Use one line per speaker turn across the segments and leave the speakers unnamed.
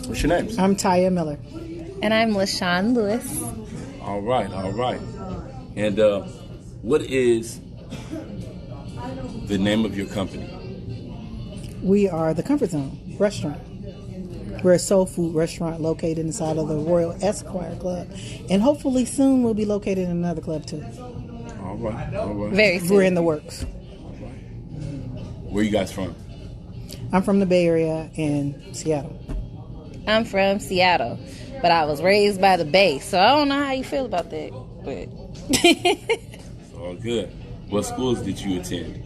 What's your names?
I'm TALYA Miller.
And I'm LaShawn Lewis.
All right. And what is the name of your company?
We are the Comfort Zone Restaurant. We're a soul food restaurant located inside of the Royal ESQUIRE Club. And hopefully soon we'll be located in another club too.
All right.
Very soon.
We're in the works.
All right. Where you guys from?
I'm from the Bay Area in Seattle.
I'm from Seattle, but I was raised by the Bay, so I don't know how you feel about that. But
It's all good. What schools did you attend?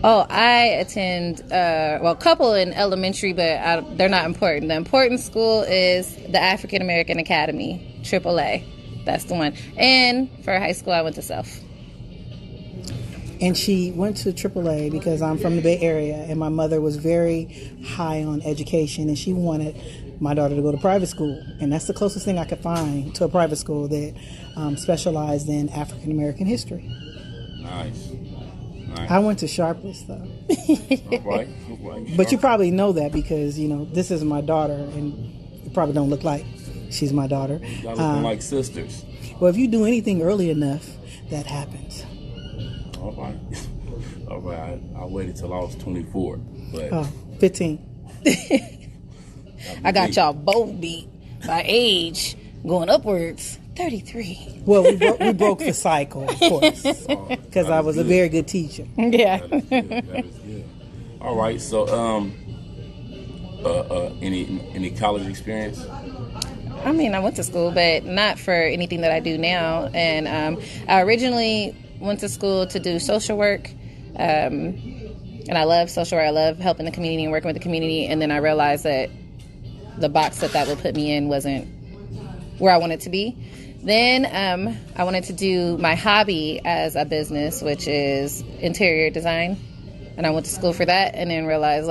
Oh, I attend, a couple in elementary, but they're not important. The important school is the African American Academy, AAA. That's the one. And for high school, I went to Self.
And she went to AAA because I'm from the Bay Area, and my mother was very high on education, and she wanted my daughter to go to private school. And that's the closest thing I could find to a private school that specialized in African American history.
Nice.
I went to Sharpless, though.
All right.
But you probably know that because, this is my daughter, and you probably don't look like she's my daughter.
Y'all looking like sisters.
Well, if you do anything early enough, that happens.
All right. I waited till I was 24. But
15.
I got y'all both beat by age going upwards. 33.
Well, we broke the cycle, of course, because I was a very good teacher.
Yeah.
That is good. All right. So, any college experience?
I mean, I went to school, but not for anything that I do now. And I originally went to school to do social work. And I love social work. I love helping the community and working with the community. And then I realized that the box that would put me in wasn't where I wanted to be. Then I wanted to do my hobby as a business, which is interior design. And I went to school for that and then realized,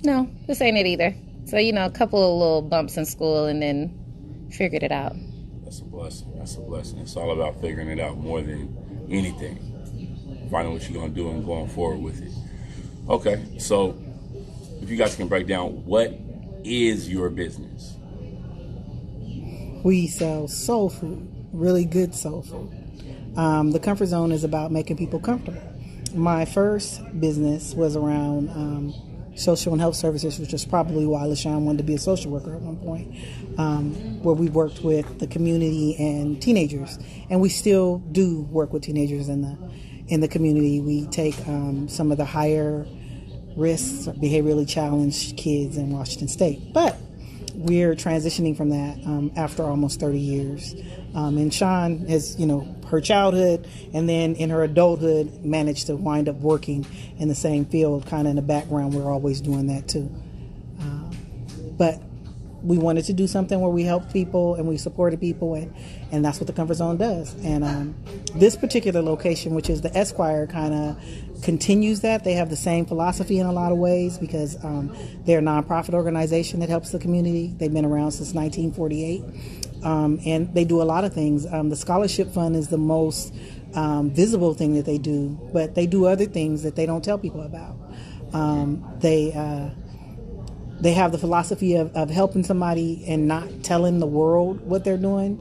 no, this ain't it either. So, a couple of little bumps in school and then figured it out.
That's a blessing. It's all about figuring it out more than anything. Finding what you're going to do and going forward with it. Okay, so if you guys can break down, what is your business?
We sell soul food, really good soul food. The Comfort Zone is about making people comfortable. My first business was around social and health services, which is probably why LaShawn wanted to be a social worker at one point, where we worked with the community and teenagers. And we still do work with teenagers in the community. We take some of the higher risk, behaviorally challenged kids in Washington State. But we're transitioning from that after almost 30 years. And SHON has, her childhood and then in her adulthood managed to wind up working in the same field, kind of in the background. We're always doing that too. But we wanted to do something where we helped people and we supported people, and that's what the Comfort Zone does. And this particular location, which is the ESQUIRE, kind of continues that. They have the same philosophy in a lot of ways because they're a nonprofit organization that helps the community. They've been around since 1948, and they do a lot of things. The scholarship fund is the most visible thing that they do, but they do other things that they don't tell people about. They have the philosophy of helping somebody and not telling the world what they're doing,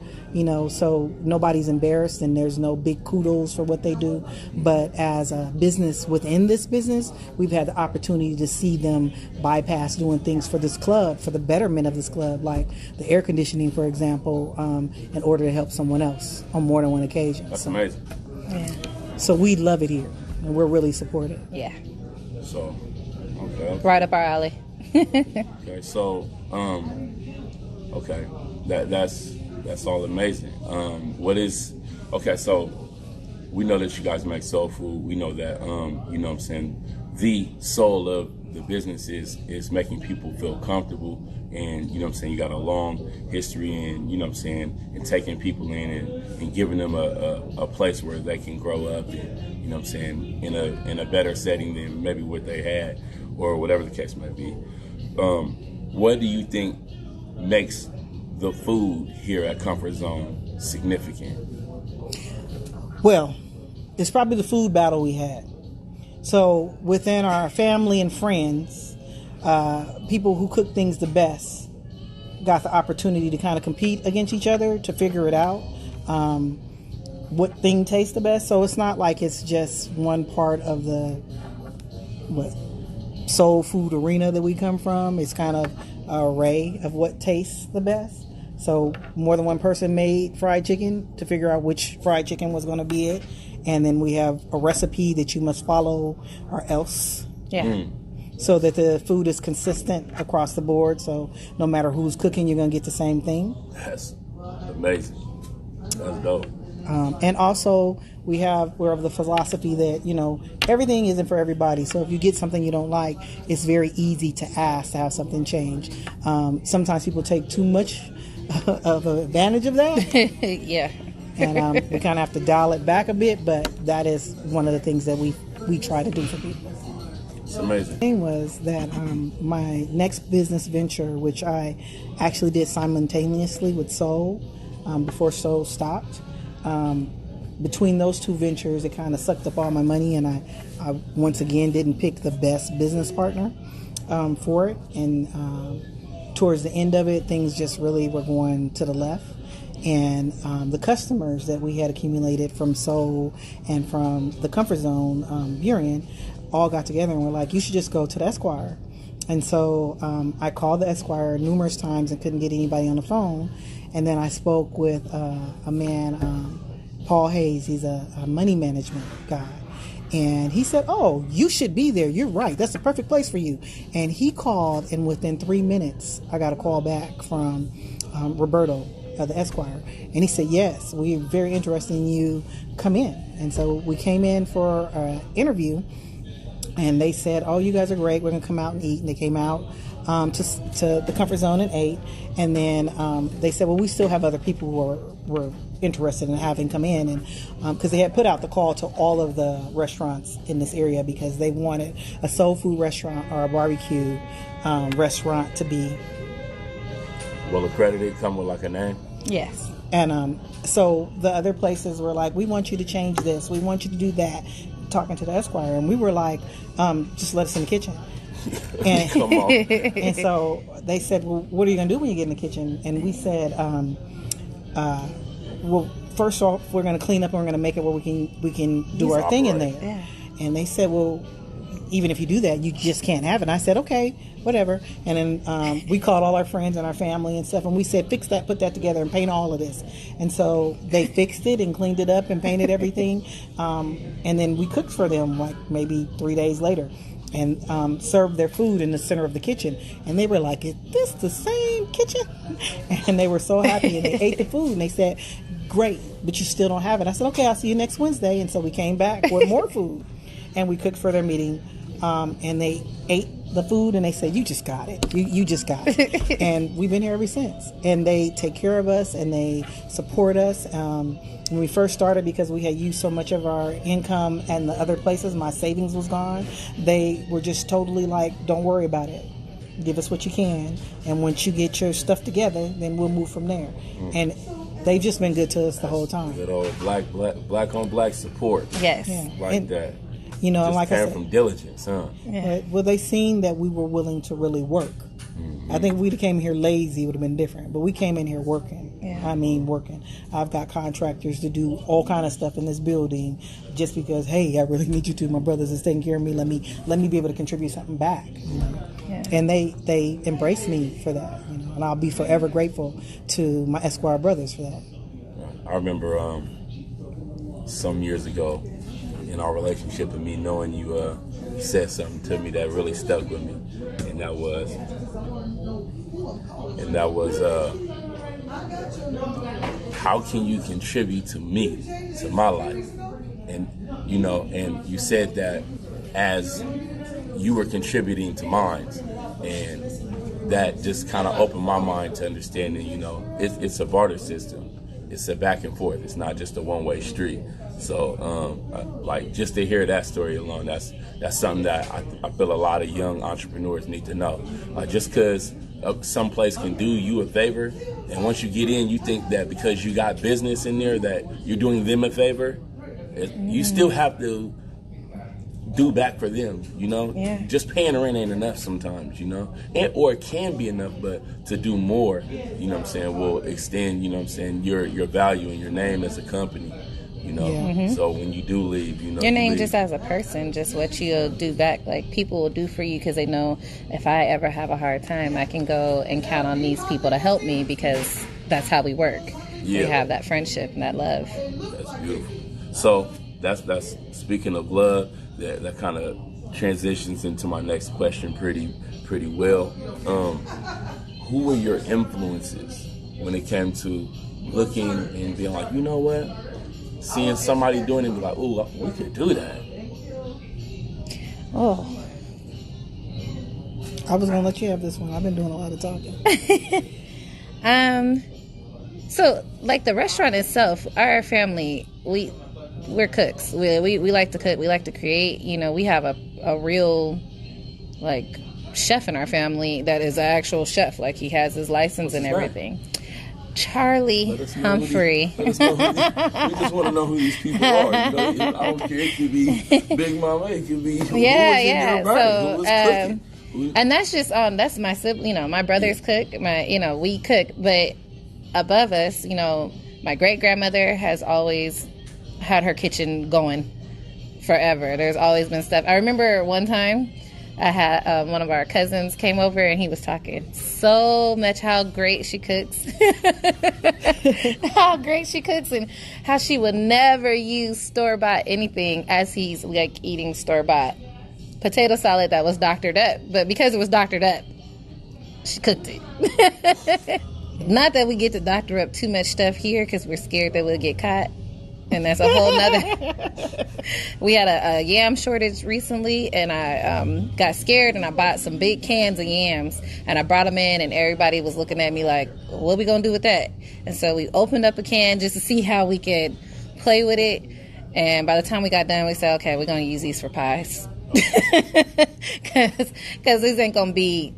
so nobody's embarrassed and there's no big kudos for what they do. But as a business within this business, we've had the opportunity to see them bypass doing things for this club, for the betterment of this club, like the air conditioning, for example, in order to help someone else on more than one occasion.
That's amazing.
Yeah.
So we love it here and we're really supportive.
Yeah.
So, okay.
Right up our alley.
Okay, so that's all amazing. So we know that you guys make soul food. We know that the soul of the business is making people feel comfortable, and you got a long history and taking people in and giving them a place where they can grow up and in a better setting than maybe what they had or whatever the case may be. What do you think makes the food here at Comfort Zone significant?
Well, it's probably the food battle we had. So within our family and friends, people who cook things the best got the opportunity to kind of compete against each other to figure it out. What thing tastes the best. So it's not like it's just one part of the soul food arena that we come from. It's kind of an array of what tastes the best. So more than one person made fried chicken to figure out which fried chicken was going to be it. And then we have a recipe that you must follow or else.
Yeah.
So that the food is consistent across the board. So no matter who's cooking, you're going to get the same thing.
That's amazing. That's dope.
And also, we're of the philosophy that, everything isn't for everybody. So if you get something you don't like, it's very easy to ask to have something change. Sometimes people take too much of an advantage of that.
Yeah.
And we kind of have to dial it back a bit, but that is one of the things that we try to do for people.
It's amazing.
The thing was that my next business venture, which I actually did simultaneously with Soul before Soul stopped, between those two ventures, it kind of sucked up all my money, and I once again didn't pick the best business partner for it. And towards the end of it, things just really were going to the left. And the customers that we had accumulated from Soul and from the Comfort Zone Burien all got together and were like, you should just go to the ESQUIRE. And so I called the ESQUIRE numerous times and couldn't get anybody on the phone. And then I spoke with a man, Paul Hayes. He's a money management guy. And he said, oh, you should be there. You're right. That's the perfect place for you. And he called, and within 3 minutes, I got a call back from Roberto of the ESQUIRE. And he said, yes, we're very interested in you. Come in. And so we came in for an interview. And they said, oh, you guys are great. We're going to come out and eat. And they came out to the Comfort Zone and ate. And then they said, well, we still have other people who were interested in having come in. And because they had put out the call to all of the restaurants in this area because they wanted a soul food restaurant or a barbecue restaurant to be
well accredited, come with like a name.
Yes.
And so the other places were like, we want you to change this. We want you to do that. Talking to the ESQUIRE, and we were like, just let us in the kitchen. And,
come on.
And so they said, well, what are you going to do when you get in the kitchen? And we said, well, first off, we're going to clean up and we're going to make it where we can do our thing in there.
Yeah.
And they said, well, even if you do that, you just can't have it. And I said, okay, whatever. And then we called all our friends and our family and stuff, and we said, fix that, put that together, and paint all of this. And so they fixed it and cleaned it up and painted everything. And then we cooked for them like maybe 3 days later and served their food in the center of the kitchen. And they were like, is this the same kitchen? And they were so happy, and they ate the food, and they said, great, but you still don't have it. I said, okay, I'll see you next Wednesday. And so we came back with more food, and we cooked for their meeting. And they ate the food, and they said, you just got it. You just got it. And we've been here ever since. And they take care of us, and they support us. When we first started, because we had used so much of our income and the other places, my savings was gone. They were just totally like, don't worry about it. Give us what you can. And once you get your stuff together, then we'll move from there. And they've just been good to us the whole time.
Good old black on black support.
Yes.
Yeah.
Like
And,
that.
You know,
Just
like I
came
said,
from diligence, huh?
Yeah.
well, they seen that we were willing to really work. I think if we'd have came here lazy, it would have been different. But we came in here working.
Yeah.
I mean, working. I've got contractors to do all kind of stuff in this building just because, hey, I really need you to. My brothers is taking care of me. Let me be able to contribute something back. You know?
Yeah.
And they embrace me for that. You know, and I'll be forever grateful to my ESQUIRE brothers for that.
I remember some years ago in our relationship and me knowing you said something to me that really stuck with me, and that was how can you contribute to me, to my life? And you know, and you said that as you were contributing to mine, and that just kind of opened my mind to understanding, you know, it's a barter system. It's a back and forth. It's not just a one-way street. So, like, just to hear that story alone, that's something that I feel a lot of young entrepreneurs need to know. Just because some place can do you a favor, and once you get in, you think that because you got business in there that you're doing them a favor. You still have to do back for them, you know?
Yeah.
Just paying the rent ain't enough sometimes, you know? Or it can be enough, but to do more, you know what I'm saying, will extend, you know what I'm saying, your value and your name as a company, you know?
Yeah.
Mm-hmm.
So when you do leave, you know,
your name
leave.
just as a person, just what you'll do back. Like, people will do for you because they know if I ever have a hard time, I can go and count on these people to help me, because that's how we work.
Yeah.
We have that friendship and that love.
That's beautiful. So that's speaking of love, that kind of transitions into my next question pretty well. Who were your influences when it came to looking and being like, you know what, seeing somebody doing it and be like, ooh, we could do that?
Oh,
I was gonna let you have this one. I've been doing a lot of talking.
so like the restaurant itself, our family, we're cooks. We like to cook. We like to create. You know, we have a real, like, chef in our family that is an actual chef. Like, he has his license and everything. Charlie Humphrey.
We just want to know who these people are. You know, I don't care. It could be Big Mama. It could be who
So, and that's just that's my sibling. You know, my brothers cook. We cook. But above us, you know, my great grandmother has always had her kitchen going forever. There's always been stuff. I remember one time I had one of our cousins came over and he was talking so much how great she cooks. How great she cooks, and how she would never use store-bought anything, as he's like eating store-bought potato salad that was doctored up. But because it was doctored up, she cooked it. Not that we get to doctor up too much stuff here because we're scared that we'll get caught. And that's a whole nother. We had a yam shortage recently, and I got scared, and I bought some big cans of yams, and I brought them in, and everybody was looking at me like, what are we going to do with that? And so we opened up a can just to see how we could play with it. And by the time we got done, we said, okay, we're going to use these for pies. Because this ain't gonna be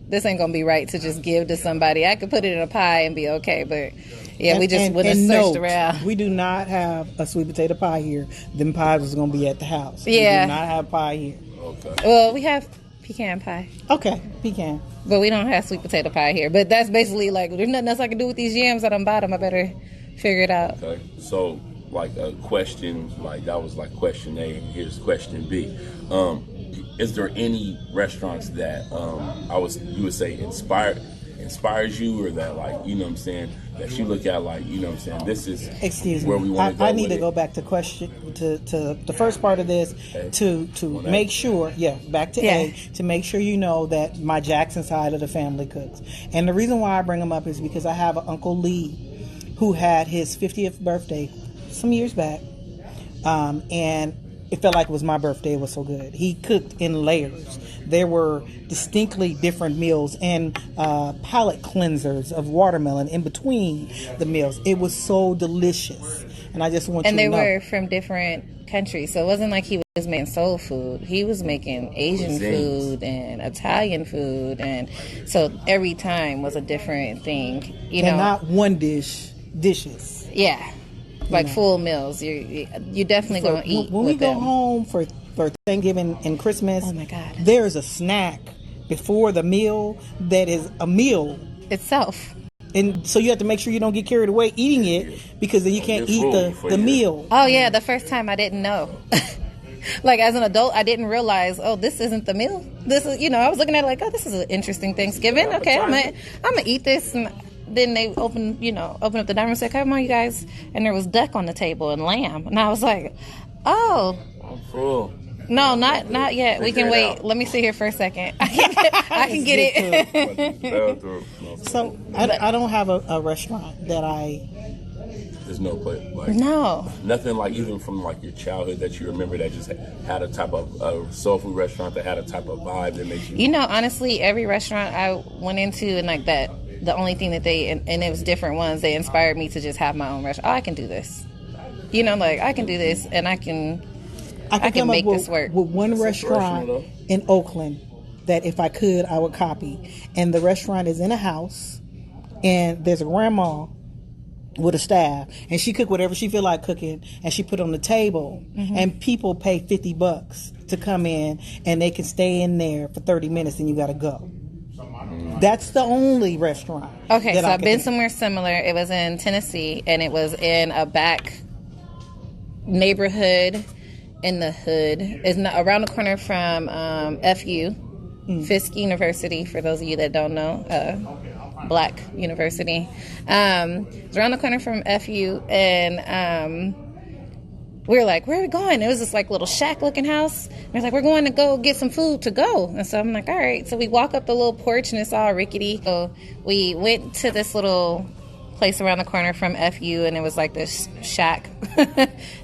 right to just give to somebody. I could put it in a pie and be okay, but yeah, we just wouldn't have searched around.
We do not have a sweet potato pie here. Them pies was gonna be at the house.
Yeah,
we do not have pie here.
Okay.
Well, we have pecan pie.
Okay, pecan.
But we don't have sweet potato pie here. But that's basically like, there's nothing else I can do with these yams that I'm bottom. I better figure it out.
Okay, so like a question, like that was like question A, and here's question B. Is there any restaurants that you would say inspires you, or that, like, you know what I'm saying, that you look at like, you know what I'm saying, this is where we want to go?
I need to go back to the first part of this, to make sure, back to A, to make sure you know that my Jackson side of the family cooks. And the reason why I bring them up is because I have an Uncle Lee who had his 50th birthday some years back, and it felt like it was my birthday. It was so good. He cooked in layers. There were distinctly different meals and palate cleansers of watermelon in between the meals. It was so delicious. And I just want you to know.
And they were from different countries. So it wasn't like he was making soul food. He was making Asian food and Italian food. And so every time was a different thing. You know,
not one dishes.
Yeah. Like full meals. You definitely going to eat
when
with
we go
them.
home for Thanksgiving and Christmas.
Oh my God.
There's a snack before the meal that is a meal
itself.
And so you have to make sure you don't get carried away eating it, because then you can't eat the meal.
Oh yeah, the first time I didn't know. Like, as an adult, I didn't realize, this isn't the meal. This is, I was looking at it like, this is an interesting Thanksgiving. Okay, I'm gonna eat this. And then they opened up the dining room and said, come on, you guys. And there was duck on the table and lamb. And I was like, oh.
I'm full.
No, not yet. We can wait. Let me sit here for a second. I can get it.
So I don't have a restaurant that
There's no place like nothing like, even from like your childhood, that you remember that just had a type of soul food restaurant that had a type of vibe that makes you.
Honestly, every restaurant I went into, and like that, the only thing that and it was different ones, they inspired me to just have my own restaurant. I can do this. Like, I can do this, and I can make this work.
With one restaurant in Oakland that if I could, I would copy. And the restaurant is in a house, and there's a grandma with a staff, and she cook whatever she feel like cooking, and she put on the table, and people pay $50 to come in, and they can stay in there for 30 minutes, and you got to go. That's the only restaurant.
Okay, so I've been somewhere similar. It was in Tennessee, and it was in a back neighborhood in the hood. It's not around the corner from FU, Fisk University, for those of you that don't know, Black University. It's around the corner from FU, and we were like, where are we going? It was this like little shack-looking house. And we were like, we're going to go get some food to go. And so I'm like, all right. So we walk up the little porch, and it's all rickety. So we went to this little place around the corner from FU, and it was like this shack.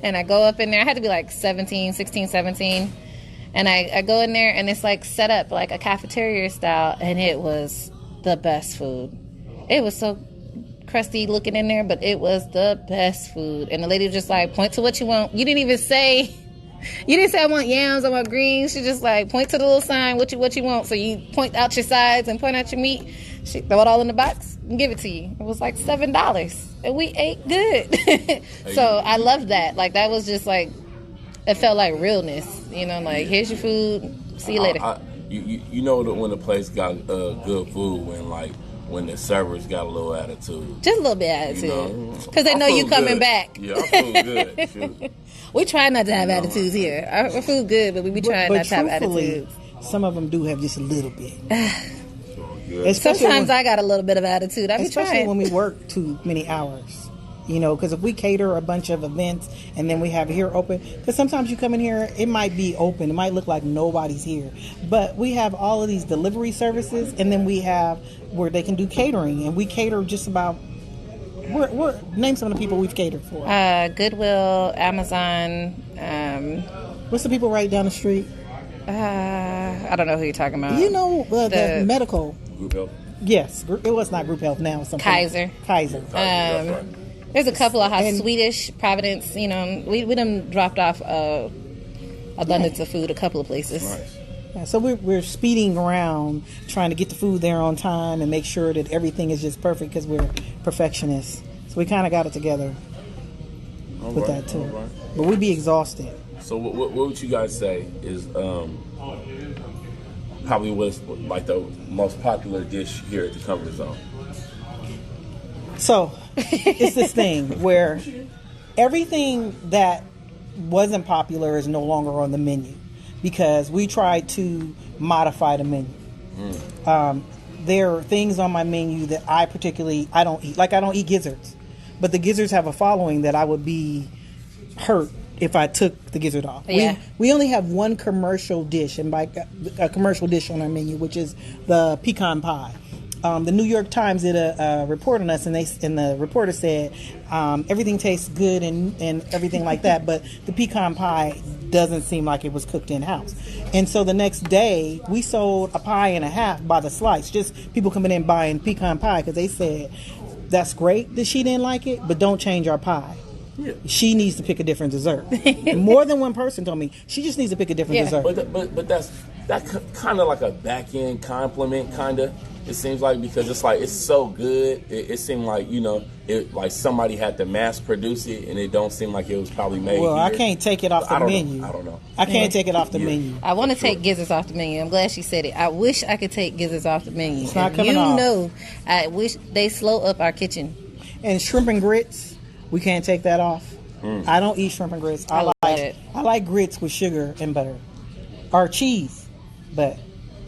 And I go up in there. I had to be like 16, 17. And I go in there, and it's like set up like a cafeteria style, and it was the best food. It was so crusty looking in there, but it was the best food. And the lady was just like, point to what you want. You didn't even say, I want yams, I want greens. She just like, point to the little sign, what you want. So you point out your sides and point out your meat. She throw it all in the box and give it to you. It was like $7, and we ate good. So I loved that. Like, that was just like, it felt like realness, like, here's your food, see you later.
You know that when the place got good food, when the servers got a little attitude.
Just a little bit attitude. Because they know you coming back.
Yeah, I feel good. Shoot.
We try not to have attitudes here. Our food good, but we be trying not to have attitudes.
Some of them do have just a little bit.
Sometimes I got a little bit of attitude.
Especially when we work too many hours. Because if we cater a bunch of events and then we have here open, because sometimes you come in here, it might be open, it might look like nobody's here, but we have all of these delivery services, and then we have where they can do catering, and we cater just about, name some of the people we've catered for.
Goodwill, Amazon.
What's the people right down the street?
I don't know who you're talking about.
The medical.
Group Health?
Yes, it was not Group Health now.
Kaiser. There's a couple of Swedish, Providence. We done dropped off abundance of food a couple of places.
Nice.
Yeah, so we're speeding around trying to get the food there on time and make sure that everything is just perfect because we're perfectionists. So we kind of got it together with that too. Right. But we'd be exhausted.
So what would you guys say is probably was like the most popular dish here at the Comfort Zone?
So it's this thing where everything that wasn't popular is no longer on the menu because we tried to modify the menu. There are things on my menu that I don't eat. Like, I don't eat gizzards, but the gizzards have a following that I would be hurt if I took the gizzard off.
Yeah.
We only have one commercial dish, and by a commercial dish on our menu, which is the pecan pie. The New York Times did a report on us, and the reporter said everything tastes good and everything like that, but the pecan pie doesn't seem like it was cooked in-house. And so the next day, we sold a pie and a half by the slice, just people coming in buying pecan pie because they said, that's great that she didn't like it, but don't change our pie. Yeah. She needs to pick a different dessert. More than one person told me she just needs to pick a different dessert.
But that's kind of like a back end compliment, kind of. It seems like, because it's like it's so good. It seemed like like somebody had to mass produce it, and it don't seem like it was probably made.
Well,
here.
I can't take it off the menu.
I don't know.
I can't take it off the menu.
I want to take gizzards off the menu. I'm glad she said it. I wish I could take gizzards off the menu.
It's not coming off.
I wish they slow up our kitchen.
And shrimp and grits, we can't take that off. I don't eat shrimp and grits. I like grits with sugar and butter or cheese, but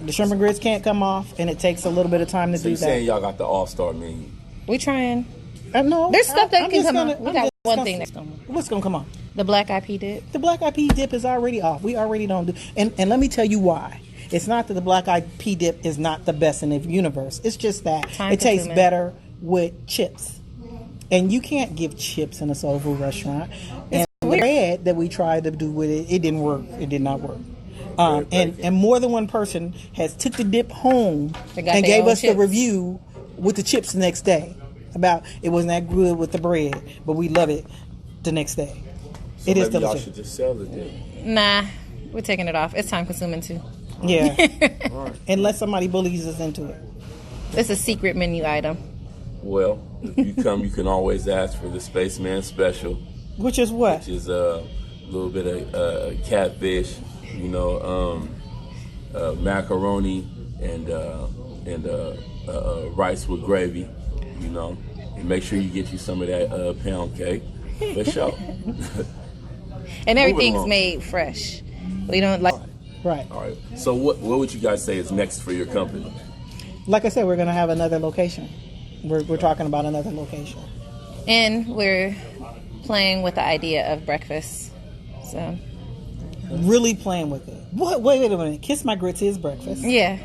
the shrimp and grits can't come off, and it takes a little bit of time to do that. So
you're saying y'all got the all-star menu?
We trying.
No,
there's stuff that can come off. We got one thing that's going.
What's going to come off?
The black eyed pea dip.
The black eyed pea dip is already off. We already don't do. And let me tell you why. It's not that the black eyed pea dip is not the best in the universe. It's just that it tastes better with chips. And you can't give chips in a soul food restaurant. And the bread that we tried to do with it, it didn't work. It did not work. And more than one person has took the dip home and gave us the review with the chips the next day about it wasn't that good with the bread, but we love it the next day.
So it is delicious. Y'all should just sell the dip.
Nah, we're taking it off. It's time consuming too.
Yeah. Right. Unless somebody bullies us into it.
It's a secret menu item.
Well, if you come, you can always ask for the Spaceman Special.
Which is what?
Which is a little bit of catfish you know, macaroni and rice with gravy, you know, and make sure you get you some of that pound cake for sure.
And everything's made fresh. We don't like.
Right.
All right. So what would you guys say is next for your company?
Like I said, we're going to have another location. We're talking about another location.
And we're playing with the idea of breakfast. So.
Really playing with it. What? Wait a minute. Kiss My Grits is breakfast.
Yeah.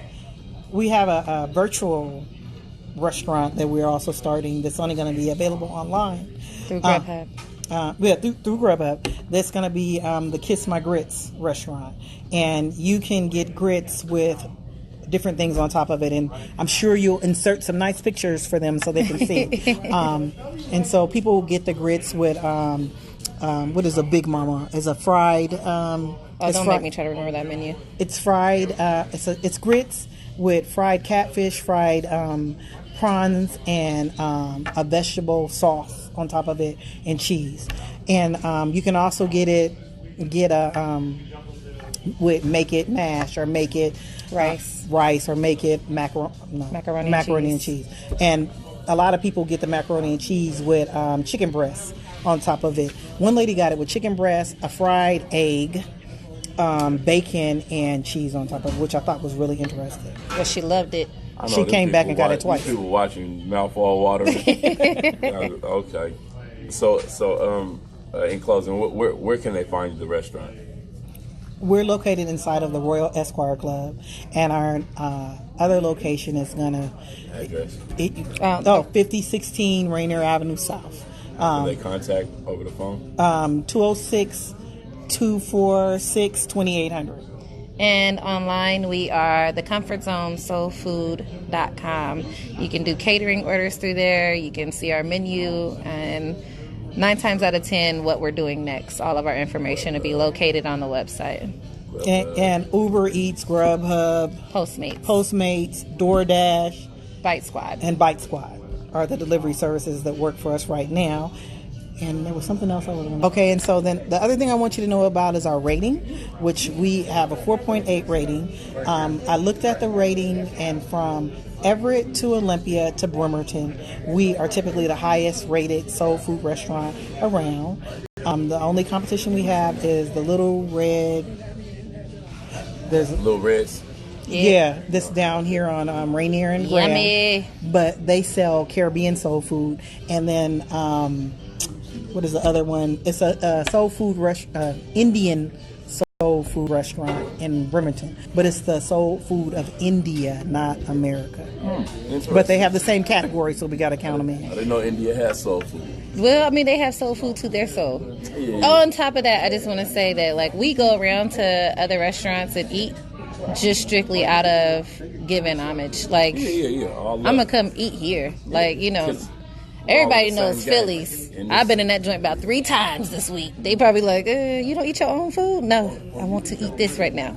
We have a virtual restaurant that we're also starting that's only going to be available online.
Through Grubhub.
Through Grubhub. That's going to be the Kiss My Grits restaurant. And you can get grits with different things on top of it. And I'm sure you'll insert some nice pictures for them so they can see. And so people will get the grits with, what is a Big Mama? It's a fried...
Make me try to remember that menu.
It's fried, it's grits with fried catfish, fried prawns, and a vegetable sauce on top of it, and cheese. And you can also get a make it mash, or make it rice, or make it macaroni and cheese. And a lot of people get the macaroni and cheese with chicken breast on top of it. One lady got it with chicken breast, a fried egg, bacon, and cheese on top of it, which I thought was really interesting.
Yeah, she loved it.
She came back and got it twice.
People watching, mouth all watering. Okay. So in closing, where can they find the restaurant?
We're located inside of the Royal ESQUIRE Club, and our other location is gonna
address.
5016 Rainier Avenue South.
Can they contact over the phone?
206-246-2800.
And online, we are thecomfortzonesoulfood.com. You can do catering orders through there. You can see our menu, and 9 times out of 10, what we're doing next. All of our information will be located on the website.
And Uber Eats, Grubhub,
Postmates,
DoorDash,
Bite Squad,
and Bite Squad are the delivery services that work for us right now. And there was something else I was going to... Okay, and so then the other thing I want you to know about is our rating, which we have a 4.8 rating. I looked at the rating, and from Everett to Olympia to Bremerton, we are typically the highest rated soul food restaurant around. The only competition we have is the Little Red... There's
Little Reds?
Yeah, this down here on Rainier and Graham.
Yummy.
But they sell Caribbean soul food. And then... what is the other one? It's a soul food Indian soul food restaurant in Bremerton, but it's the soul food of India, not America. But they have the same category, so we got to count them in.
I didn't know India has soul food.
Well, I mean, they have soul food to their soul. Yeah. On top of that, I just want to say that, like, we go around to other restaurants and eat just strictly out of giving homage. Like, I'm gonna come eat here, like, you know. Everybody knows Phillies. I've been in that joint about 3 times this week. They probably like, you don't eat your own food? No, I want to eat this right now.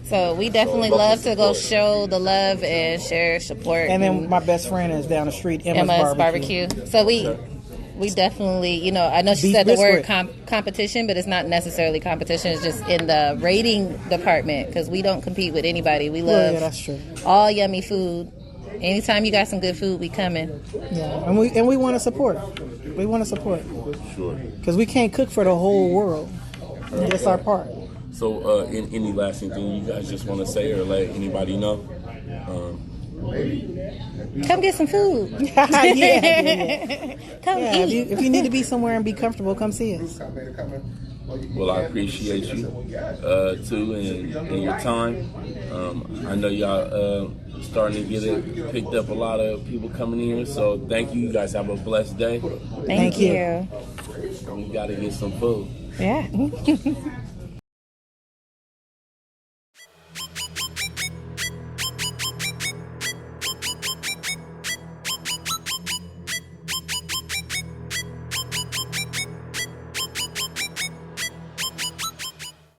So we definitely love to go show the love and share support.
And then my best friend is down the street, Emma's Barbecue.
So we definitely, you know, I know she said the word competition, but it's not necessarily competition. It's just in the rating department, because we don't compete with anybody. We love
that's true.
All yummy food. Anytime you got some good food, we coming.
Yeah, and we want to support. We want to support.
Sure.
Because we can't cook for the whole world. That's our part.
So, any lasting thing you guys just want to say or let anybody know?
Come get some food.
Yeah.
Come eat.
If you need to be somewhere and be comfortable, come see us.
Well, I appreciate you, too, and your time. I know y'all starting to get it picked up, a lot of people coming in here, so thank you. You guys have a blessed day.
Thank you.
We got to get some food.
Yeah.